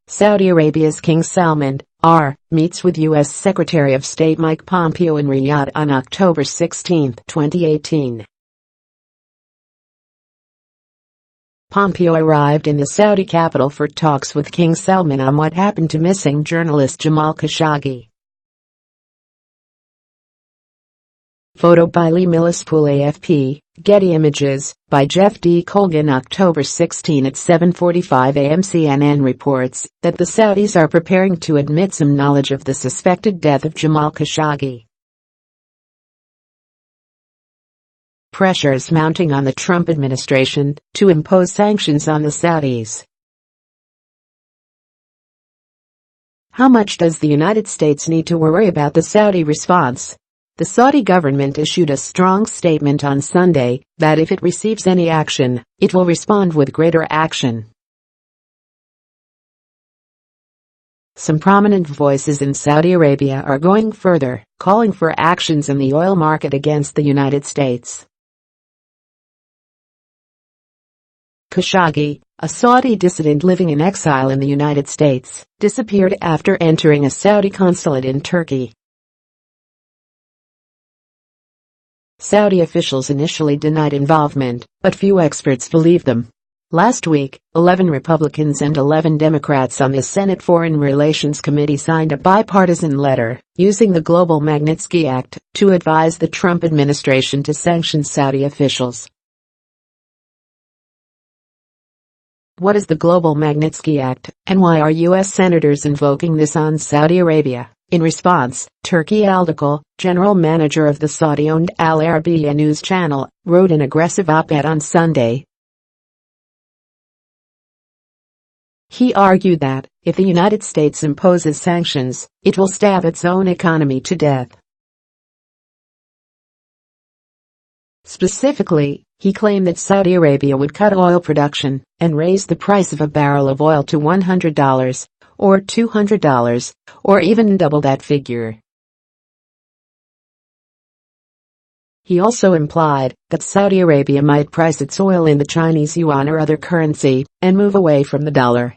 Saudi Arabia's King Salman, R., meets with U.S. Secretary of State Mike Pompeo in Riyadh on October 16, 2018. Pompeo arrived in the Saudi capital for talks with King Salman on what happened to missing journalist Jamal Khashoggi. Photo by LEAH MILLIS Pool AFP, Getty Images, by Jeff D. Colgan October 16 at 7:45 a.m. CNN reports that the Saudis are preparing to admit some knowledge of the suspected death of Jamal Khashoggi. Pressure is mounting on the Trump administration to impose sanctions on the Saudis. How much does the United States need to worry about the Saudi response? The Saudi government issued a strong statement on Sunday that if it receives any action, it will respond with greater action. Some prominent voices in Saudi Arabia are going further, calling for actions in the oil market against the United States. Khashoggi, a Saudi dissident living in exile in the United States, disappeared after entering a Saudi consulate in Turkey. Saudi officials initially denied involvement, but few experts believe them. Last week, 11 Republicans and 11 Democrats on the Senate Foreign Relations Committee signed a bipartisan letter, using the Global Magnitsky Act, to advise the Trump administration to sanction Saudi officials. What is the Global Magnitsky Act, and why are U.S. senators invoking this on Saudi Arabia? In response, Turki Aldakhil, general manager of the Saudi-owned Al Arabiya news channel, wrote an aggressive op-ed on Sunday. He argued that, if the United States imposes sanctions, it will stab its own economy to death. Specifically, he claimed that Saudi Arabia would cut oil production and raise the price of a barrel of oil to $100. Or $200, or even double that figure. He also implied that Saudi Arabia might price its oil in the Chinese yuan or other currency and move away from the dollar.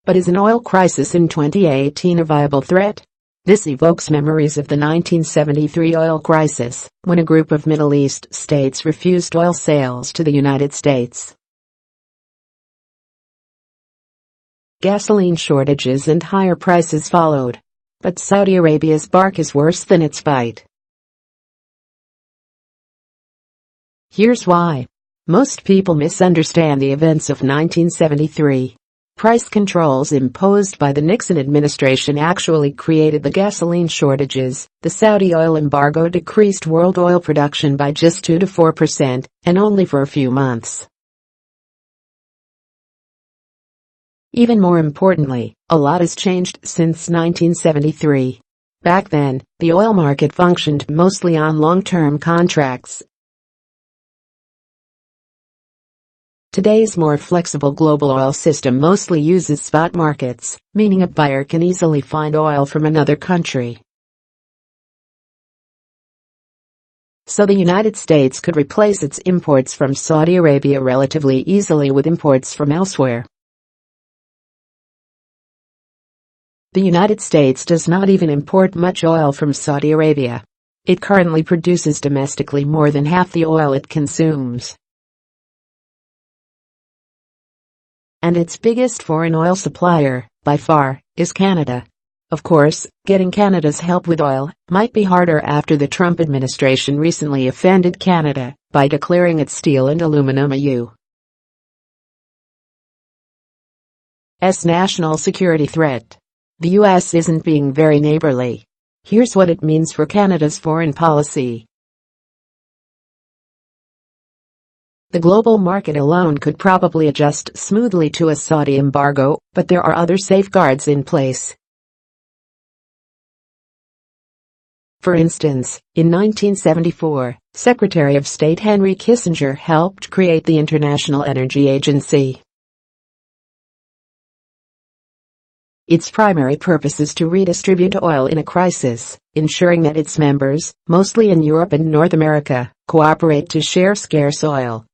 But is an oil crisis in 2018 a viable threat? This evokes memories of the 1973 oil crisis, when a group of Middle East states refused oil sales to the United States. Gasoline shortages and higher prices followed. But Saudi Arabia's bark is worse than its bite. Here's why. Most people misunderstand the events of 1973. Price controls imposed by the Nixon administration actually created the gasoline shortages. The Saudi oil embargo decreased world oil production by just 2 to 4%, and only for a few months. Even more importantly, a lot has changed since 1973. Back then, the oil market functioned mostly on long-term contracts. Today's more flexible global oil system mostly uses spot markets, meaning a buyer can easily find oil from another country. So the United States could replace its imports from Saudi Arabia relatively easily with imports from elsewhere. The United States does not even import much oil from Saudi Arabia. It currently produces domestically more than half the oil it consumes. And its biggest foreign oil supplier, by far, is Canada. Of course, getting Canada's help with oil might be harder after the Trump administration recently offended Canada by declaring its steel and aluminum a U.S. national security threat. The U.S. isn't being very neighborly. Here's what it means for Canada's foreign policy. The global market alone could probably adjust smoothly to a Saudi embargo, but there are other safeguards in place. For instance, in 1974, Secretary of State Henry Kissinger helped create the International Energy Agency. Its primary purpose is to redistribute oil in a crisis, ensuring that its members, mostly in Europe and North America, cooperate to share scarce oil.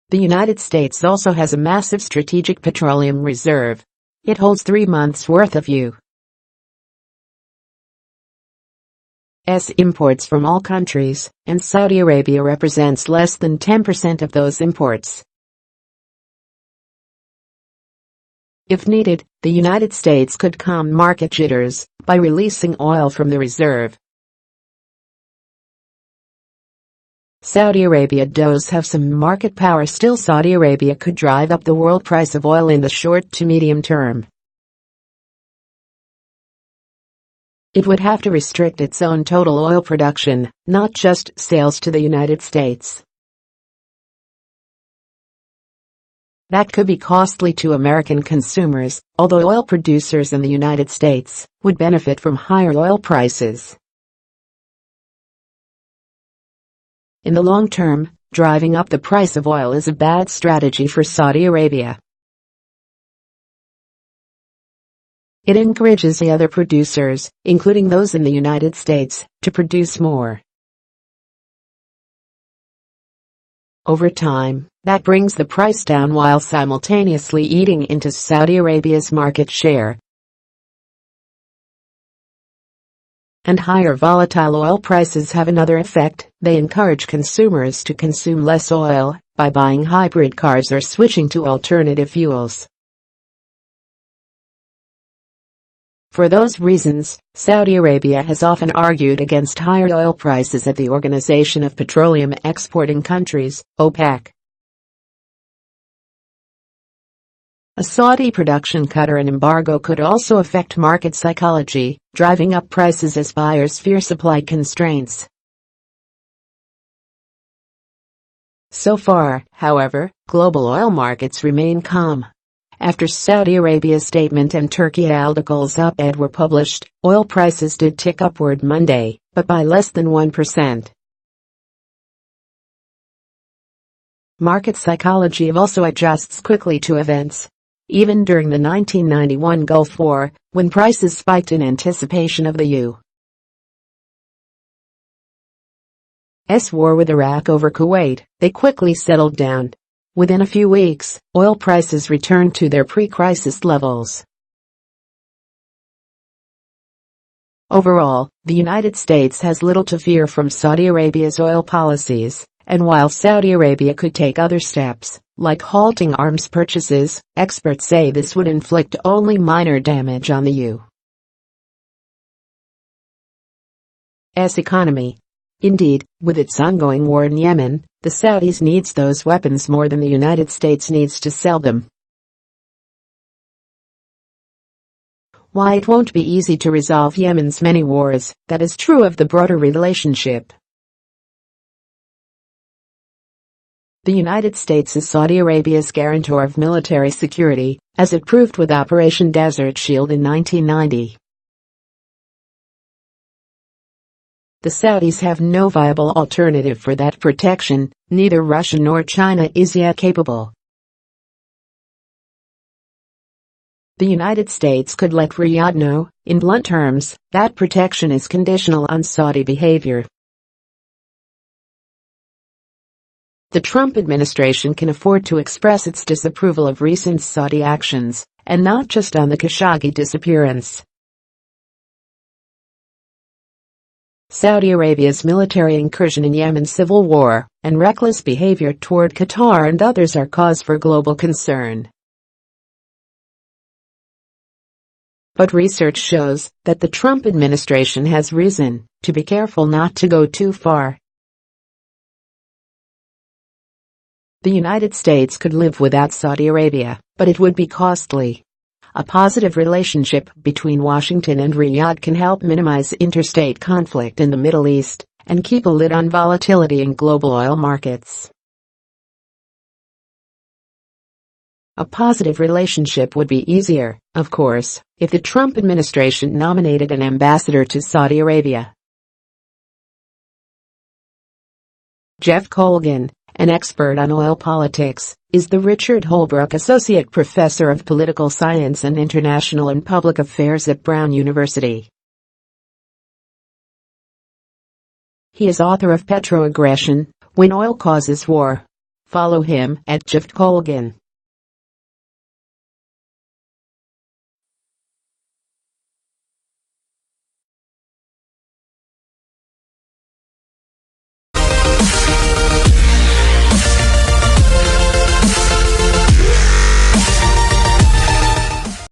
The United States also has a massive strategic petroleum reserve. It holds 3 months' worth of U.S. imports from all countries, and Saudi Arabia represents less than 10% of those imports. If needed, the United States could calm market jitters by releasing oil from the reserve. Saudi Arabia does have some market power still. Saudi Arabia could drive up the world price of oil in the short to medium term. It would have to restrict its own total oil production, not just sales to the United States. That could be costly to American consumers, although oil producers in the United States would benefit from higher oil prices. In the long term, driving up the price of oil is a bad strategy for Saudi Arabia. It encourages the other producers, including those in the United States, to produce more. Over time, that brings the price down while simultaneously eating into Saudi Arabia's market share. And higher volatile oil prices have another effect. They encourage consumers to consume less oil by buying hybrid cars or switching to alternative fuels. For those reasons, Saudi Arabia has often argued against higher oil prices at the Organization of Petroleum Exporting Countries, OPEC. A Saudi production cut or an embargo could also affect market psychology, driving up prices as buyers fear supply constraints. So far, however, global oil markets remain calm. After Saudi Arabia's statement and Turki Aldakhil's op-ed were published, oil prices did tick upward Monday, but by less than 1%. Market psychology also adjusts quickly to events. Even during the 1991 Gulf War, when prices spiked in anticipation of the U.S. war with Iraq over Kuwait, they quickly settled down. Within a few weeks, oil prices returned to their pre-crisis levels. Overall, the United States has little to fear from Saudi Arabia's oil policies, and while Saudi Arabia could take other steps, like halting arms purchases, experts say this would inflict only minor damage on the U.S. economy. Indeed, with its ongoing war in Yemen, the Saudis needs those weapons more than the United States needs to sell them. While it won't be easy to resolve Yemen's many wars, that is true of the broader relationship. The United States is Saudi Arabia's guarantor of military security, as it proved with Operation Desert Shield in 1990. The Saudis have no viable alternative for that protection. Neither Russia nor China is yet capable. The United States could let Riyadh know, in blunt terms, that protection is conditional on Saudi behavior. The Trump administration can afford to express its disapproval of recent Saudi actions, and not just on the Khashoggi disappearance. Saudi Arabia's military incursion in Yemen's civil war and reckless behavior toward Qatar and others are cause for global concern. But research shows that the Trump administration has reason to be careful not to go too far. The United States could live without Saudi Arabia, but it would be costly. A positive relationship between Washington and Riyadh can help minimize interstate conflict in the Middle East and keep a lid on volatility in global oil markets. A positive relationship would be easier, of course, if the Trump administration nominated an ambassador to Saudi Arabia. Jeff Colgan, an expert on oil politics, is the Richard Holbrooke Associate Professor of Political Science and International and Public Affairs at Brown University. He is author of Petroaggression: When Oil Causes War. Follow him at Colgan.